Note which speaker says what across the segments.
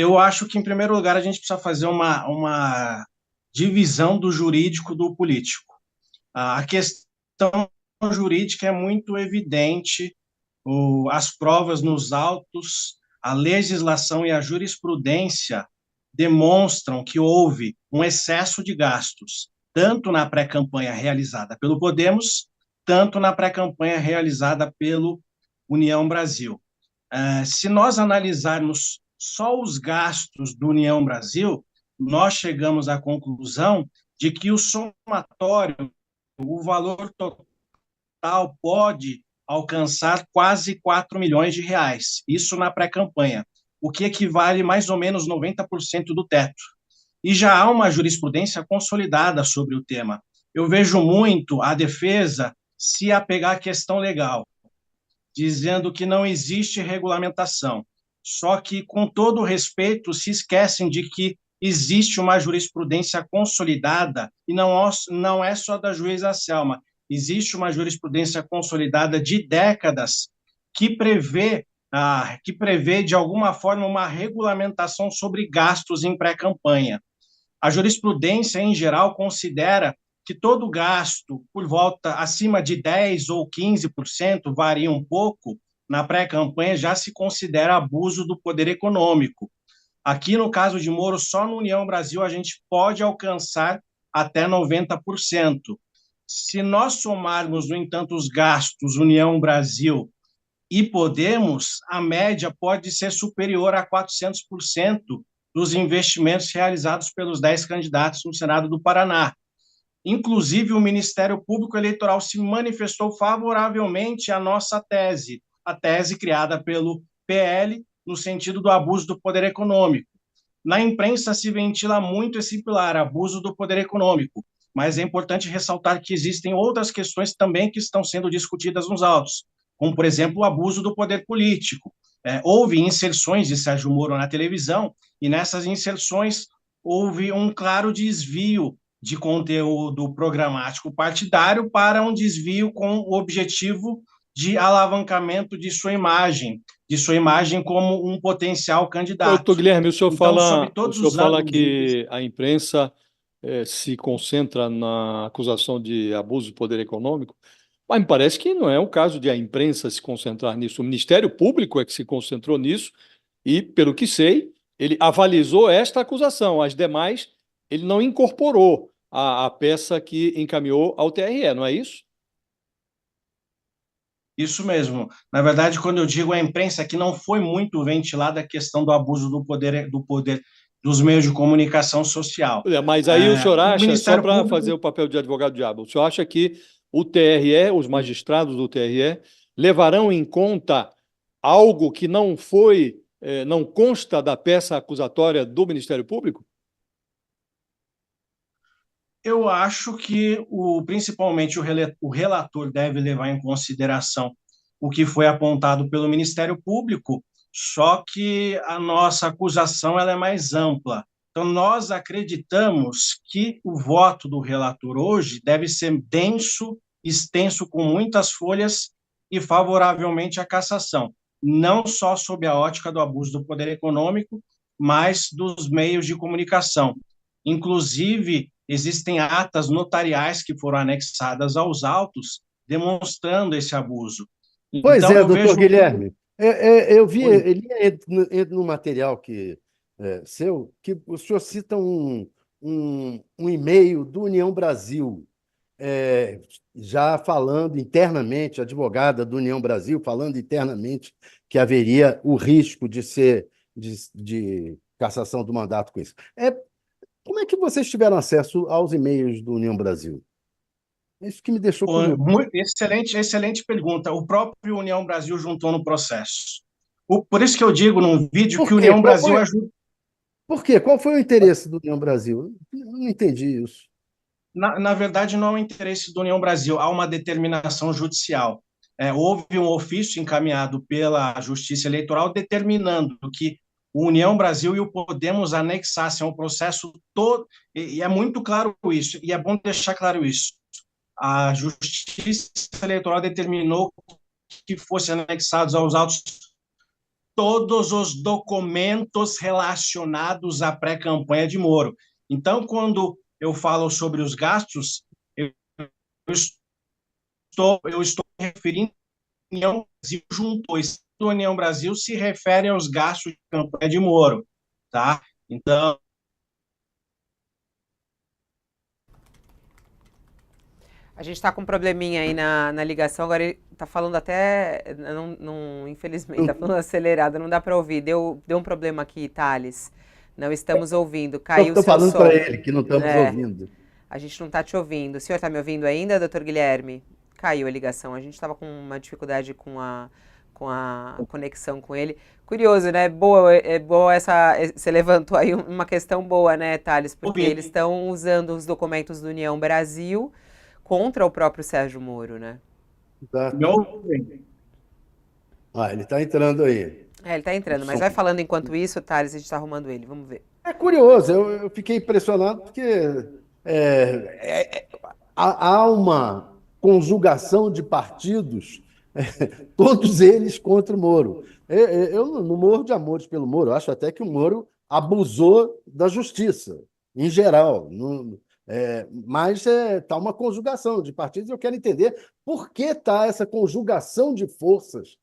Speaker 1: Eu acho que, em primeiro lugar, a gente precisa fazer uma divisão do jurídico do político. A questão jurídica é muito evidente, as provas nos autos, a legislação e a jurisprudência demonstram que houve um excesso de gastos, tanto na pré-campanha realizada pelo Podemos, tanto na pré-campanha realizada pelo União Brasil. Se nós analisarmos só os gastos do União Brasil, nós chegamos à conclusão de que o somatório, o valor total pode alcançar quase 4 milhões de reais, isso na pré-campanha, o que equivale mais ou menos 90% do teto. E já há uma jurisprudência consolidada sobre o tema. Eu vejo muito a defesa se apegar à questão legal, dizendo que não existe regulamentação. Só que, com todo o respeito, se esquecem de que existe uma jurisprudência consolidada, e não é só da juíza Selma, existe uma jurisprudência consolidada de décadas que prevê, de alguma forma, uma regulamentação sobre gastos em pré-campanha. A jurisprudência, em geral, considera que todo gasto por volta acima de 10 ou 15%, varia um pouco, na pré-campanha já se considera abuso do poder econômico. Aqui, no caso de Moro, só no União Brasil a gente pode alcançar até 90%. Se nós somarmos, no entanto, os gastos União Brasil e Podemos, a média pode ser superior a 400% dos investimentos realizados pelos 10 candidatos no Senado do Paraná. Inclusive, o Ministério Público Eleitoral se manifestou favoravelmente à nossa tese, a tese criada pelo PL, no sentido do abuso do poder econômico. Na imprensa se ventila muito esse pilar, abuso do poder econômico, mas é importante ressaltar que existem outras questões também que estão sendo discutidas nos autos, como, por exemplo, o abuso do poder político. Houve inserções de Sérgio Moro na televisão, e nessas inserções houve um claro desvio de conteúdo programático partidário para um desvio com o objetivo de alavancamento de sua imagem como um potencial candidato.
Speaker 2: Doutor Guilherme,
Speaker 1: Então, sob
Speaker 2: o
Speaker 1: todos
Speaker 2: senhor
Speaker 1: os
Speaker 2: fala
Speaker 1: ângulos,
Speaker 2: que a imprensa se concentra na acusação de abuso de poder econômico, mas me parece que não é o caso de a imprensa se concentrar nisso. O Ministério Público é que se concentrou nisso e, pelo que sei, ele avalizou esta acusação. As demais, ele não incorporou a peça que encaminhou ao TRE, não é isso?
Speaker 1: isso mesmo. Na verdade, quando eu digo a imprensa, que não foi muito ventilada a questão do abuso do poder dos meios de comunicação social.
Speaker 2: Mas aí o senhor
Speaker 1: O
Speaker 2: acha, só
Speaker 1: Ministério
Speaker 2: para fazer
Speaker 1: Público,
Speaker 2: o papel de advogado-diabo, o senhor acha que o TRE, os magistrados do TRE, levarão em conta algo que não foi, não consta da peça acusatória do Ministério Público?
Speaker 1: eu acho que principalmente o relator deve levar em consideração o que foi apontado pelo Ministério Público, só que a nossa acusação ela é mais ampla. Então, nós acreditamos que o voto do relator hoje deve ser denso, extenso, com muitas folhas e favoravelmente à cassação, não só sob a ótica do abuso do poder econômico, mas dos meios de comunicação. Inclusive, existem atas notariais que foram anexadas aos autos demonstrando esse abuso.
Speaker 3: Pois
Speaker 1: Então,
Speaker 3: é,
Speaker 1: eu
Speaker 3: doutor
Speaker 1: vejo.
Speaker 3: Guilherme. Eu vi
Speaker 1: Oi.
Speaker 3: ele no material seu que o senhor cita um e-mail do União Brasil, é, já falando internamente, advogada do União Brasil, falando internamente que haveria o risco de cassação do mandato com isso. Como é que vocês tiveram acesso aos e-mails do União Brasil? É isso que me deixou curioso.
Speaker 1: Excelente, excelente pergunta. O próprio União Brasil juntou no processo. Por isso que eu digo num vídeo que
Speaker 3: Por
Speaker 1: o
Speaker 3: quê?
Speaker 1: União Brasil ajuda.
Speaker 3: Por quê? Qual foi o interesse do União Brasil? Eu não entendi isso.
Speaker 1: Na verdade, não é o interesse do União Brasil, há uma determinação judicial. Houve um ofício encaminhado pela Justiça Eleitoral determinando que o União Brasil e o Podemos anexassem ao processo todo, e é muito claro isso, e é bom deixar claro isso. A Justiça Eleitoral determinou que fossem anexados aos autos todos os documentos relacionados à pré-campanha de Moro. Então, quando eu falo sobre os gastos, eu estou me referindo à União Brasil juntou. A União Brasil se refere aos gastos de campanha de Moro, tá? Então,
Speaker 4: A gente está com um probleminha aí na ligação, agora ele está falando até, infelizmente, está falando acelerado, não dá para ouvir. Deu um problema aqui, Thales. Não estamos ouvindo, caiu o
Speaker 3: Estou
Speaker 4: seu
Speaker 3: falando
Speaker 4: som.
Speaker 3: para ele que não estamos
Speaker 4: É,
Speaker 3: ouvindo.
Speaker 4: a gente não está te ouvindo. O senhor está me ouvindo ainda, doutor Guilherme? Caiu a ligação, a gente estava com uma dificuldade com a conexão com ele. Curioso, né? Boa essa. Você levantou aí uma questão boa, né, Thales? Porque eles estão usando os documentos do União Brasil contra o próprio Sérgio Moro, né?
Speaker 3: Tá.
Speaker 1: meu,
Speaker 3: Ele está entrando aí.
Speaker 4: Ele tá entrando, mas vai falando enquanto isso, Thales, a gente tá arrumando ele, vamos ver.
Speaker 3: É curioso, eu fiquei impressionado porque há uma conjugação de partidos, todos eles contra o Moro. Eu não morro de amores pelo Moro, eu acho até que o Moro abusou da justiça, em geral. Mas está uma conjugação de partidos, e eu quero entender por que está essa conjugação de forças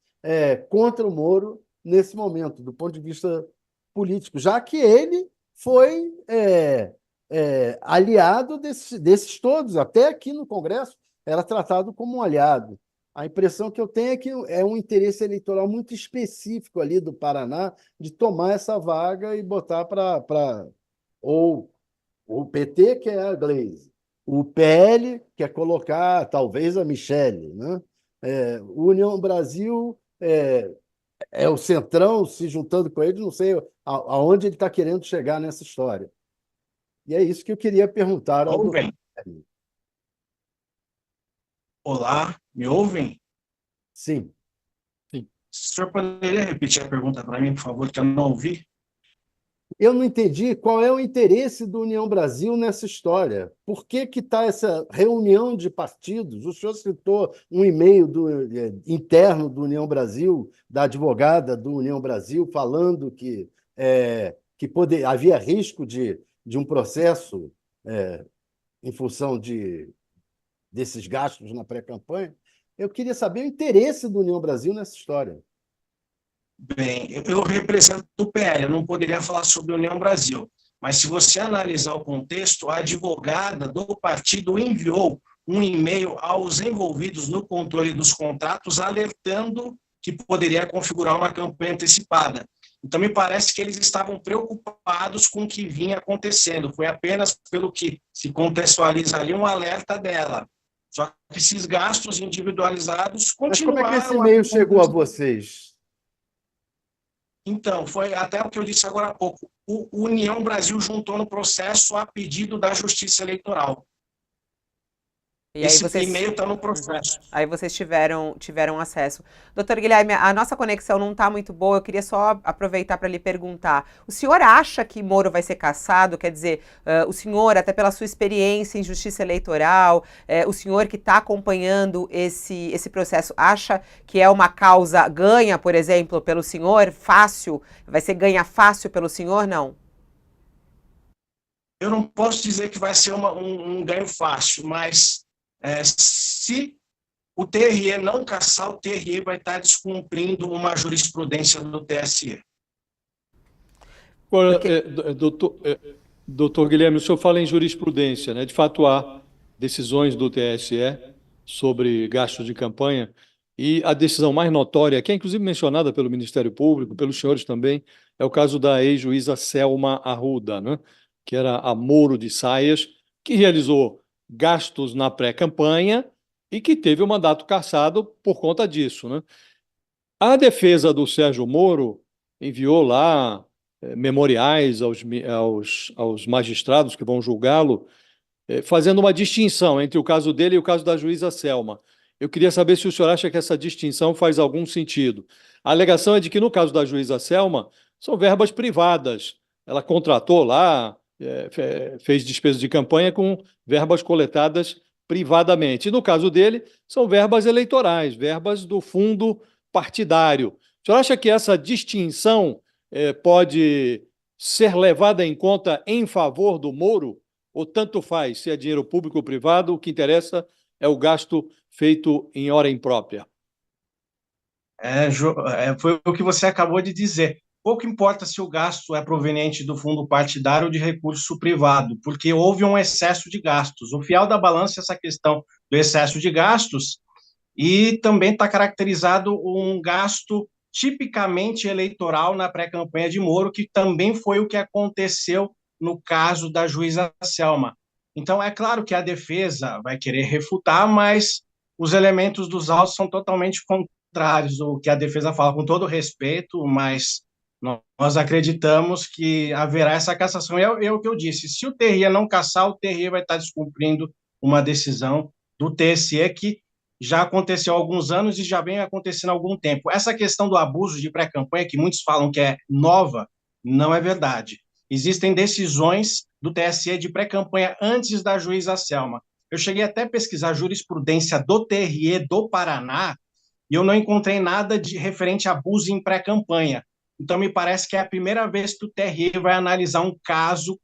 Speaker 3: contra o Moro nesse momento, do ponto de vista político, já que ele foi aliado desses todos, até aqui no Congresso era tratado como um aliado. A impressão que eu tenho é que é um interesse eleitoral muito específico ali do Paraná de tomar essa vaga e botar para ou o PT quer a Gleisi, o PL quer colocar talvez a Michele, né? O União Brasil é o Centrão se juntando com ele, não sei aonde ele está querendo chegar nessa história. E é isso que eu queria perguntar ao doutor.
Speaker 1: Olá, me ouvem?
Speaker 3: Sim.
Speaker 1: O senhor poderia repetir a pergunta para mim, por favor, que eu não ouvi?
Speaker 3: Eu não entendi qual é o interesse do União Brasil nessa história. Por que está essa reunião de partidos? O senhor citou um e-mail interno do União Brasil, da advogada do União Brasil, falando que havia risco de um processo em função desses gastos na pré-campanha. Eu queria saber o interesse do União Brasil nessa história.
Speaker 1: Bem, eu represento o PL, eu não poderia falar sobre a União Brasil, mas se você analisar o contexto, a advogada do partido enviou um e-mail aos envolvidos no controle dos contratos, alertando que poderia configurar uma campanha antecipada. Então, me parece que eles estavam preocupados com o que vinha acontecendo. Foi apenas pelo que se contextualiza ali um alerta dela. Só que esses gastos individualizados continuaram...
Speaker 3: Mas como é que esse e-mail chegou a vocês?
Speaker 1: Então, foi até o que eu disse agora há pouco. O União Brasil juntou no processo a pedido da Justiça Eleitoral.
Speaker 4: E aí
Speaker 1: Esse e-mail está no processo.
Speaker 4: Aí vocês tiveram acesso. Doutor Guilherme, a nossa conexão não está muito boa, eu queria só aproveitar para lhe perguntar. O senhor acha que Moro vai ser cassado? Quer dizer, o senhor, até pela sua experiência em justiça eleitoral, o senhor que está acompanhando esse processo, acha que é uma causa ganha, por exemplo, pelo senhor? Fácil? Vai ser ganha fácil pelo senhor, não?
Speaker 1: Eu não posso dizer que vai ser um ganho fácil, mas... se o TRE não cassar, o TRE vai estar descumprindo uma jurisprudência do TSE.
Speaker 2: Agora, doutor Guilherme, o senhor fala em jurisprudência, né? De fato, há decisões do TSE sobre gastos de campanha, e a decisão mais notória, que é inclusive mencionada pelo Ministério Público, pelos senhores também, é o caso da ex-juíza Selma Arruda, né? Que era a Moro de Saias, que realizou gastos na pré-campanha e que teve o mandato cassado por conta disso, né? A defesa do Sérgio Moro enviou lá memoriais aos magistrados que vão julgá-lo, fazendo uma distinção entre o caso dele e o caso da juíza Selma. Eu queria saber se o senhor acha que essa distinção faz algum sentido. A alegação é de que, no caso da juíza Selma, são verbas privadas. Ela contratou lá, fez despesas de campanha com verbas coletadas privadamente. E no caso dele, são verbas eleitorais, verbas do fundo partidário, O senhor acha que essa distinção pode ser levada em conta em favor do Moro? Ou tanto faz se é dinheiro público ou privado, o que interessa é o gasto feito em hora imprópria?
Speaker 1: Foi o que você acabou de dizer. Pouco importa se o gasto é proveniente do fundo partidário ou de recurso privado, porque houve um excesso de gastos. O fiel da balança é essa questão do excesso de gastos, e também está caracterizado um gasto tipicamente eleitoral na pré-campanha de Moro, que também foi o que aconteceu no caso da juíza Selma. Então, é claro que a defesa vai querer refutar, mas os elementos dos autos são totalmente contrários ao que a defesa fala, com todo respeito, mas nós acreditamos que haverá essa cassação. É o que eu disse, se o TRE não cassar, o TRE vai estar descumprindo uma decisão do TSE que já aconteceu há alguns anos e já vem acontecendo há algum tempo. Essa questão do abuso de pré-campanha, que muitos falam que é nova, não é verdade. Existem decisões do TSE de pré-campanha antes da juíza Selma. Eu cheguei até a pesquisar a jurisprudência do TRE do Paraná e eu não encontrei nada de referente a abuso em pré-campanha. Então, me parece que é a primeira vez que o TRE vai analisar um caso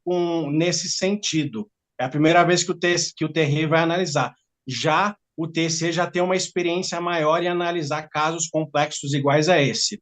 Speaker 1: nesse sentido. É a primeira vez que o TRE vai analisar. Já o TSE já tem uma experiência maior em analisar casos complexos iguais a esse.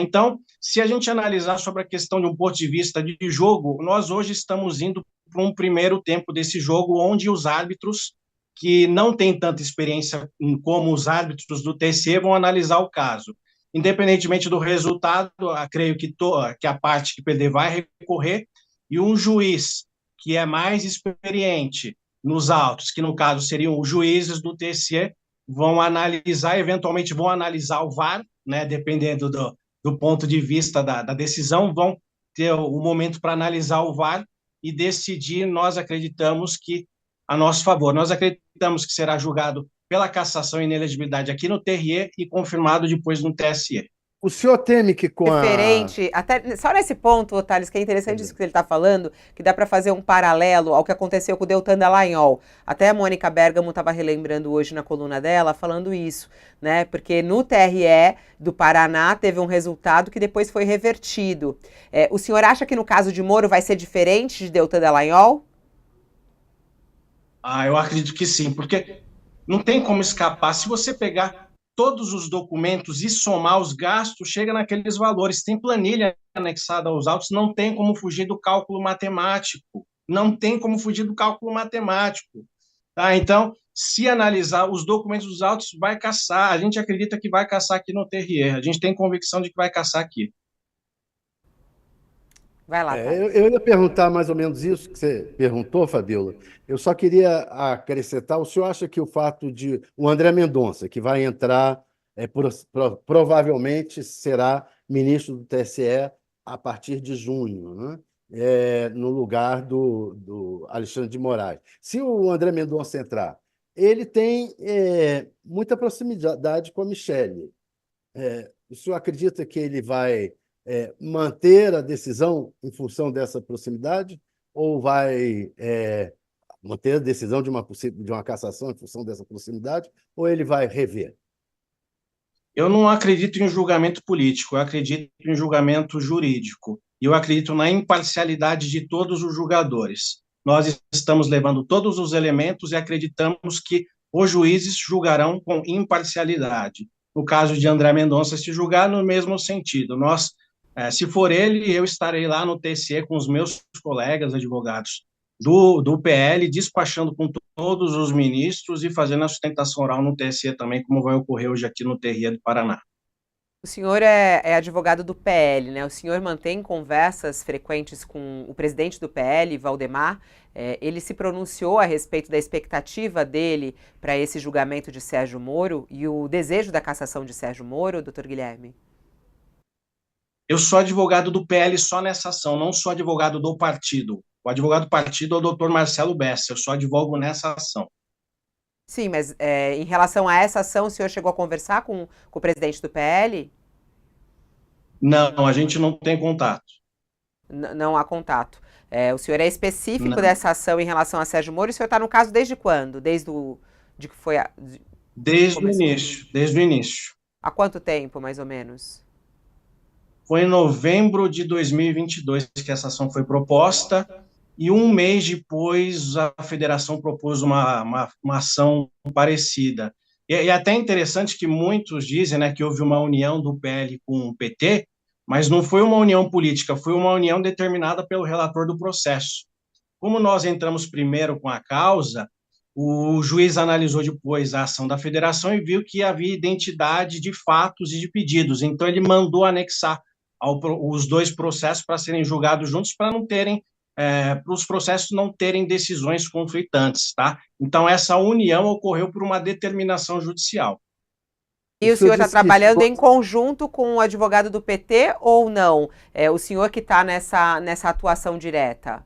Speaker 1: Então, se a gente analisar sobre a questão de um ponto de vista de jogo, nós hoje estamos indo para um primeiro tempo desse jogo, onde os árbitros, que não têm tanta experiência como os árbitros do TSE, vão analisar o caso. Independentemente do resultado, creio que a parte que perder vai recorrer, e um juiz que é mais experiente nos autos, que no caso seriam os juízes do TSE, vão analisar, eventualmente vão analisar o VAR, né, dependendo do ponto de vista da decisão, vão ter o momento para analisar o VAR e decidir. Nós acreditamos que a nosso favor. Nós acreditamos que será julgado pela cassação e inelegibilidade aqui no TRE e confirmado depois no TSE.
Speaker 3: O senhor teme que com
Speaker 4: Referente, até só nesse ponto, Thales, que é interessante isso que ele está falando, que dá para fazer um paralelo ao que aconteceu com o Deltan Dallagnol. Até a Mônica Bergamo estava relembrando hoje na coluna dela, falando isso, né? Porque no TRE do Paraná teve um resultado que depois foi revertido. O senhor acha que no caso de Moro vai ser diferente de Deltan Dallagnol?
Speaker 1: Eu acredito que sim, porque não tem como escapar. Se você pegar todos os documentos e somar os gastos, chega naqueles valores. Tem planilha anexada aos autos, não tem como fugir do cálculo matemático. Não tem como fugir do cálculo matemático. Tá? Então, se analisar os documentos dos autos, vai caçar. A gente acredita que vai caçar aqui no TRE. A gente tem convicção de que vai caçar aqui.
Speaker 4: Vai lá,
Speaker 3: eu ia perguntar mais ou menos isso que você perguntou, Fabíola. Eu só queria acrescentar, o senhor acha que o fato de o André Mendonça, que vai entrar, provavelmente será ministro do TSE a partir de junho, né? No lugar do Alexandre de Moraes. Se o André Mendonça entrar, ele tem muita proximidade com a Michelle. O senhor acredita que ele vai manter a decisão em função dessa proximidade ou vai manter a decisão de uma cassação em função dessa proximidade ou ele vai rever?
Speaker 1: Eu não acredito em julgamento político, eu acredito em julgamento jurídico. E eu acredito na imparcialidade de todos os julgadores. Nós estamos levando todos os elementos e acreditamos que os juízes julgarão com imparcialidade. No caso de André Mendonça, se julgar no mesmo sentido. Se for ele, eu estarei lá no TSE com os meus colegas advogados do PL, despachando com todos os ministros e fazendo a sustentação oral no TSE também, como vai ocorrer hoje aqui no TRE do Paraná.
Speaker 4: O senhor é advogado do PL, né? O senhor mantém conversas frequentes com o presidente do PL, Valdemar. Ele se pronunciou a respeito da expectativa dele para esse julgamento de Sérgio Moro e o desejo da cassação de Sérgio Moro, doutor Guilherme?
Speaker 1: Eu sou advogado do PL só nessa ação, não sou advogado do partido. O advogado do partido é o doutor Marcelo Bessa, eu só advogo nessa ação.
Speaker 4: Sim, mas em relação a essa ação, o senhor chegou a conversar com o presidente do PL?
Speaker 1: Não, a gente não tem contato.
Speaker 4: Não há contato. O senhor é específico dessa ação em relação a Sérgio Moro e o senhor está no caso desde quando? Desde o início.
Speaker 1: Desde o início.
Speaker 4: Há quanto tempo, mais ou menos?
Speaker 1: Foi em novembro de 2022 que essa ação foi proposta, e um mês depois a federação propôs uma ação parecida. E é até interessante que muitos dizem, né, que houve uma união do PL com o PT, mas não foi uma união política, foi uma união determinada pelo relator do processo. Como nós entramos primeiro com a causa, o juiz analisou depois a ação da federação e viu que havia identidade de fatos e de pedidos. Então, ele mandou anexar os dois processos para serem julgados juntos, para não terem, para os processos não terem decisões conflitantes, tá? Então, essa união ocorreu por uma determinação judicial.
Speaker 4: E o senhor está trabalhando em conjunto com o advogado do PT ou não? É o senhor que está nessa atuação direta?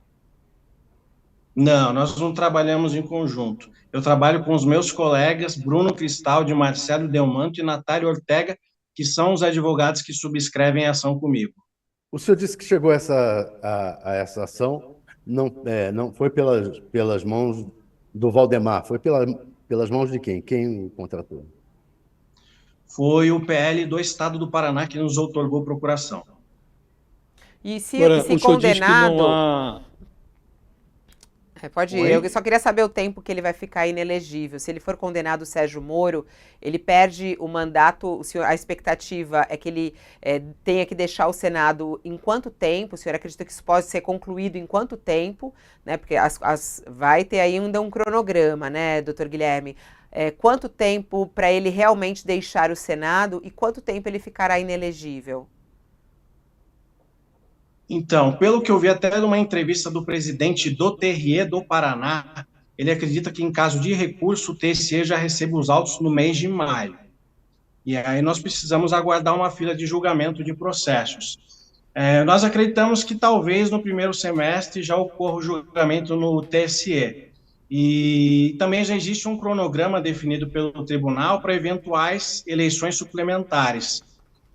Speaker 1: Não, nós não trabalhamos em conjunto. Eu trabalho com os meus colegas Bruno Cristaldi, Marcelo Delmanto e Natália Ortega, que são os advogados que subscrevem a ação comigo.
Speaker 3: O senhor disse que chegou a essa ação, não foi pelas mãos do Valdemar, foi pelas mãos de quem? Quem o contratou?
Speaker 1: Foi o PL do Estado do Paraná que nos outorgou procuração.
Speaker 4: E se
Speaker 2: Agora, o senhor diz que
Speaker 4: condenado...
Speaker 2: não há...
Speaker 4: Pode ir.
Speaker 1: Oi?
Speaker 4: Eu só queria saber o tempo que ele vai ficar inelegível. Se ele for condenado, Sérgio Moro, ele perde o mandato. A expectativa é que ele tenha que deixar o Senado em quanto tempo? O senhor acredita que isso pode ser concluído em quanto tempo? Né? Porque vai ter ainda um cronograma, né, doutor Guilherme? Quanto tempo para ele realmente deixar o Senado e quanto tempo ele ficará inelegível?
Speaker 1: Então, pelo que eu vi até numa entrevista do presidente do TRE do Paraná, ele acredita que em caso de recurso, o TSE já recebe os autos no mês de maio. E aí nós precisamos aguardar uma fila de julgamento de processos. Nós acreditamos que talvez no primeiro semestre já ocorra o julgamento no TSE. E também já existe um cronograma definido pelo tribunal para eventuais eleições suplementares.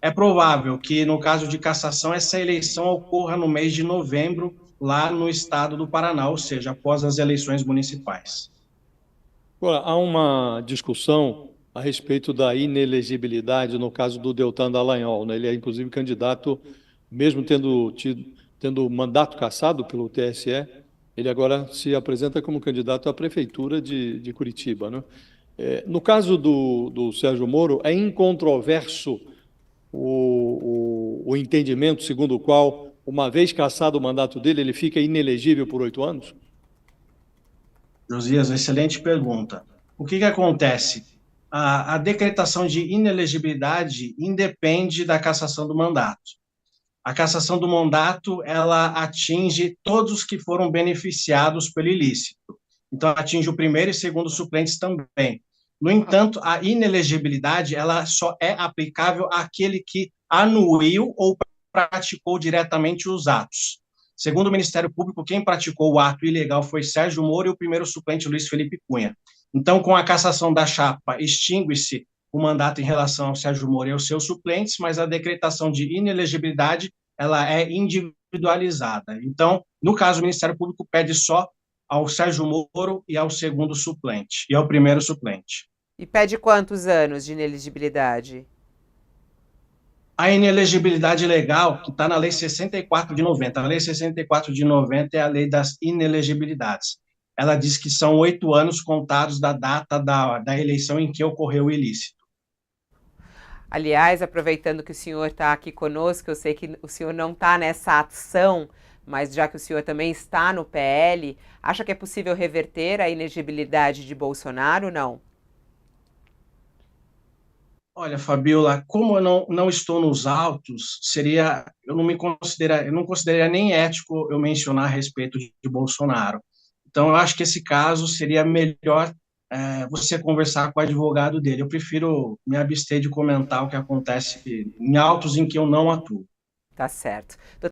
Speaker 1: É provável que, no caso de cassação, essa eleição ocorra no mês de novembro, lá no estado do Paraná, ou seja, após as eleições municipais.
Speaker 2: Agora, há uma discussão a respeito da inelegibilidade no caso do Deltan Dallagnol, né? Ele é, inclusive, candidato, mesmo tendo mandato cassado pelo TSE, ele agora se apresenta como candidato à prefeitura de Curitiba, né? No caso do Sérgio Moro, é incontroverso o entendimento segundo o qual, uma vez cassado o mandato dele, ele fica inelegível por 8 anos?
Speaker 1: Josias, excelente pergunta. O que acontece? A decretação de inelegibilidade independe da cassação do mandato. A cassação do mandato, ela atinge todos os que foram beneficiados pelo ilícito. Então, atinge o primeiro e segundo suplentes também. No entanto, a inelegibilidade, ela só é aplicável àquele que anuiu ou praticou diretamente os atos. Segundo o Ministério Público, quem praticou o ato ilegal foi Sérgio Moro e o primeiro suplente, Luiz Felipe Cunha. Então, com a cassação da chapa, extingue-se o mandato em relação ao Sérgio Moro e aos seus suplentes, mas a decretação de inelegibilidade, ela é individualizada. Então, no caso, o Ministério Público pede só ao Sérgio Moro e ao segundo suplente, e ao primeiro suplente.
Speaker 4: E pede quantos anos de inelegibilidade?
Speaker 1: A inelegibilidade legal, que está na Lei 64 de 90. A Lei 64 de 90 é a lei das inelegibilidades. Ela diz que são 8 anos contados da data da eleição em que ocorreu o ilícito.
Speaker 4: Aliás, aproveitando que o senhor está aqui conosco, eu sei que o senhor não está nessa ação, mas já que o senhor também está no PL, acha que é possível reverter a inelegibilidade de Bolsonaro ou não?
Speaker 1: Olha, Fabiola, como eu não estou nos autos, eu não consideraria nem ético eu mencionar a respeito de Bolsonaro. Então, eu acho que esse caso seria melhor você conversar com o advogado dele. Eu prefiro me abster de comentar o que acontece em autos em que eu não atuo.
Speaker 4: Tá certo.